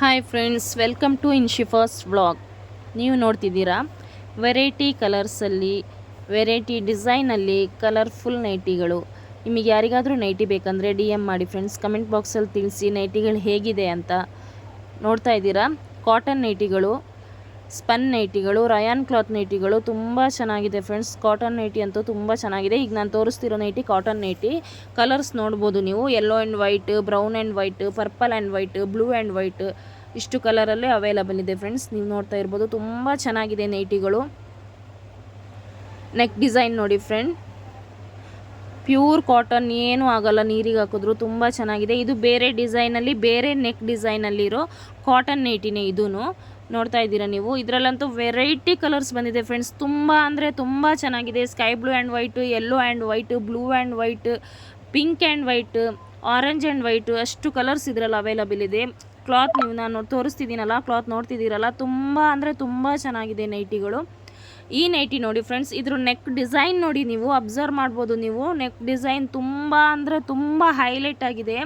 Hi friends, welcome to ಇನ್ಶಿಫಾಸ್ vlog. ನೀವು ನೋಡ್ತಿದ್ದೀರಾ ವೆರೈಟಿ ಕಲರ್ಸಲ್ಲಿ, ವೆರೈಟಿ ಡಿಸೈನಲ್ಲಿ ಕಲರ್ಫುಲ್ ನೈಟಿಗಳು. ನಿಮಗೆ ಯಾರಿಗಾದರೂ ನೈಟಿ ಬೇಕಂದರೆ DM ಮಾಡಿ ಫ್ರೆಂಡ್ಸ್. ಕಮೆಂಟ್ ಬಾಕ್ಸಲ್ಲಿ ತಿಳಿಸಿ ನೈಟಿಗಳು ಹೇಗಿದೆ ಅಂತ. ನೋಡ್ತಾ ಇದ್ದೀರಾ ಕಾಟನ್ ನೈಟಿಗಳು, ಸ್ಪನ್ ನೈಟಿಗಳು, ರಯಾನ್ ಕ್ಲಾತ್ ನೈಟಿಗಳು ತುಂಬ ಚೆನ್ನಾಗಿದೆ ಫ್ರೆಂಡ್ಸ್. ಕಾಟನ್ ನೈಟಿ ಅಂತೂ ತುಂಬ ಚೆನ್ನಾಗಿದೆ. ಈಗ ನಾನು ತೋರಿಸ್ತಿರೋ ನೈಟಿ ಕಾಟನ್ ನೈಟಿ. ಕಲರ್ಸ್ ನೋಡ್ಬೋದು ನೀವು, yellow and white, brown and white, purple and white, blue and white, ಇಷ್ಟು ಕಲರಲ್ಲೇ ಅವೈಲಬಲ್ ಇದೆ ಫ್ರೆಂಡ್ಸ್. ನೀವು ನೋಡ್ತಾ ಇರ್ಬೋದು, ತುಂಬ ಚೆನ್ನಾಗಿದೆ ನೈಟಿಗಳು. ನೆಕ್ ಡಿಸೈನ್ ನೋಡಿ ಫ್ರೆಂಡ್, ಪ್ಯೂರ್ ಕಾಟನ್, ಏನೂ ಆಗಲ್ಲ ನೀರಿಗೆ ಹಾಕಿದ್ರು. ತುಂಬ ಚೆನ್ನಾಗಿದೆ. ಇದು ಬೇರೆ ಡಿಸೈನಲ್ಲಿ, ಬೇರೆ ನೆಕ್ ಡಿಸೈನಲ್ಲಿರೋ ಕಾಟನ್ ನೈಟಿನೇ ಇದೂ. ನೋಡ್ತಾ ಇದ್ದೀರಾ ನೀವು. ಇದರಲ್ಲಂತೂ ವೆರೈಟಿ ಕಲರ್ಸ್ ಬಂದಿದೆ ಫ್ರೆಂಡ್ಸ್. ತುಂಬ ಅಂದರೆ ತುಂಬ ಚೆನ್ನಾಗಿದೆ. Sky blue and white, yellow and white, blue and white, pink and white, orange and white, ಅಷ್ಟು ಕಲರ್ಸ್ ಇದರಲ್ಲಿ ಅವೈಲಬಲ್ ಇದೆ. ಕ್ಲಾತ್ ನೀವು ನಾನು ತೋರಿಸ್ತಿದ್ದೀನಲ್ಲ, ಕ್ಲಾತ್ ನೋಡ್ತಿದ್ದೀರಲ್ಲ, ತುಂಬ ಅಂದರೆ ತುಂಬ ಚೆನ್ನಾಗಿದೆ ನೈಟಿಗಳು. ಈ ನೈಟಿ ನೋಡಿ ಫ್ರೆಂಡ್ಸ್, ಇದ್ರ ನೆಕ್ ಡಿಸೈನ್ ನೋಡಿ, ನೀವು ಅಬ್ಸರ್ವ್ ಮಾಡ್ಬೋದು. ನೀವು ನೆಕ್ ಡಿಸೈನ್ ತುಂಬ ಅಂದರೆ ತುಂಬ ಹೈಲೈಟ್ ಆಗಿದೆ.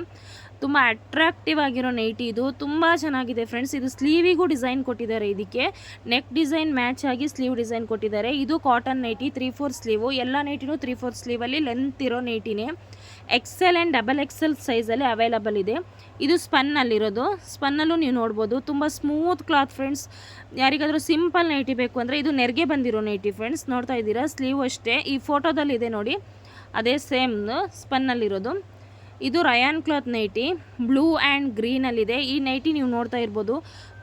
ತುಂಬ ಅಟ್ರಾಕ್ಟಿವ್ ಆಗಿರೋ ನೈಟಿ ಇದು. ತುಂಬ ಚೆನ್ನಾಗಿದೆ ಫ್ರೆಂಡ್ಸ್. ಇದು ಸ್ಲೀವಿಗೂ ಡಿಸೈನ್ ಕೊಟ್ಟಿದ್ದಾರೆ. ಇದಕ್ಕೆ ನೆಕ್ ಡಿಸೈನ್ ಮ್ಯಾಚ್ ಆಗಿ ಸ್ಲೀವ್ ಡಿಸೈನ್ ಕೊಟ್ಟಿದ್ದಾರೆ. ಇದು ಕಾಟನ್ ನೈಟಿ, 3/4 ಸ್ಲೀವು. ಎಲ್ಲ ನೈಟಿನೂ 3/4 ಸ್ಲೀವಲ್ಲಿ ಲೆಂತ್ ಇರೋ ನೈಟಿನೇ. XL ಆ್ಯಂಡ್ XXL ಸೈಜಲ್ಲಿ ಅವೈಲಬಲ್ ಇದೆ. ಇದು ಸ್ಪನ್ನಲ್ಲಿರೋದು. ಸ್ಪನ್ನಲ್ಲೂ ನೀವು ನೋಡ್ಬೋದು, ತುಂಬ ಸ್ಮೂತ್ ಕ್ಲಾತ್ ಫ್ರೆಂಡ್ಸ್. ಯಾರಿಗಾದರೂ ಸಿಂಪಲ್ ನೈಟಿ ಬೇಕು ಅಂದರೆ ಇದು ನೆರಿಗೆ ಬಂದಿರೋ ನೈಟಿ ಫ್ರೆಂಡ್ಸ್. ನೋಡ್ತಾ ಇದ್ದೀರಾ, ಸ್ಲೀವ್ ಅಷ್ಟೇ ಈ ಫೋಟೋದಲ್ಲಿದೆ ನೋಡಿ, ಅದೇ ಸೇಮ್ ಸ್ಪನ್ನಲ್ಲಿರೋದು. ಇದು rayon cloth nighty, blue and ಗ್ರೀನಲ್ಲಿದೆ. ಈ ನೈಟಿ ನೀವು ನೋಡ್ತಾ ಇರ್ಬೋದು,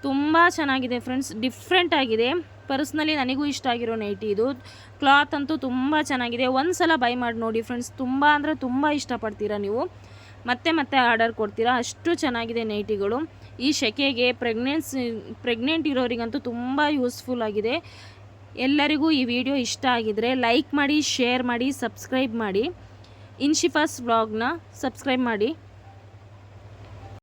ತುಂಬ ಚೆನ್ನಾಗಿದೆ ಫ್ರೆಂಡ್ಸ್. ಡಿಫ್ರೆಂಟ್ ಆಗಿದೆ. ಪರ್ಸ್ನಲಿ ನನಗೂ ಇಷ್ಟ ಆಗಿರೋ ನೈಟಿ ಇದು. ಕ್ಲಾತ್ ಅಂತೂ ತುಂಬ ಚೆನ್ನಾಗಿದೆ. ಒಂದು ಸಲ ಬೈ ಮಾಡಿ ನೋಡಿ ಫ್ರೆಂಡ್ಸ್, ತುಂಬ ಅಂದರೆ ತುಂಬ ಇಷ್ಟಪಡ್ತೀರಾ ನೀವು. ಮತ್ತೆ ಮತ್ತೆ ಆರ್ಡರ್ ಕೊಡ್ತೀರಾ, ಅಷ್ಟು ಚೆನ್ನಾಗಿದೆ ನೈಟಿಗಳು. ಈ ಸೆಕೆಗೆ ಪ್ರೆಗ್ನೆಂಟ್ ಇರೋರಿಗಂತೂ ತುಂಬ ಯೂಸ್ಫುಲ್ ಆಗಿದೆ. ಎಲ್ಲರಿಗೂ ಈ ವಿಡಿಯೋ ಇಷ್ಟ ಆಗಿದರೆ ಲೈಕ್ ಮಾಡಿ, ಶೇರ್ ಮಾಡಿ, ಸಬ್ಸ್ಕ್ರೈಬ್ ಮಾಡಿ. ಇನ್ಶಿಫಾಸ್ ವ್ಲಾಗ್ನ ಸಬ್ಸ್ಕ್ರೈಬ್ ಮಾಡಿ.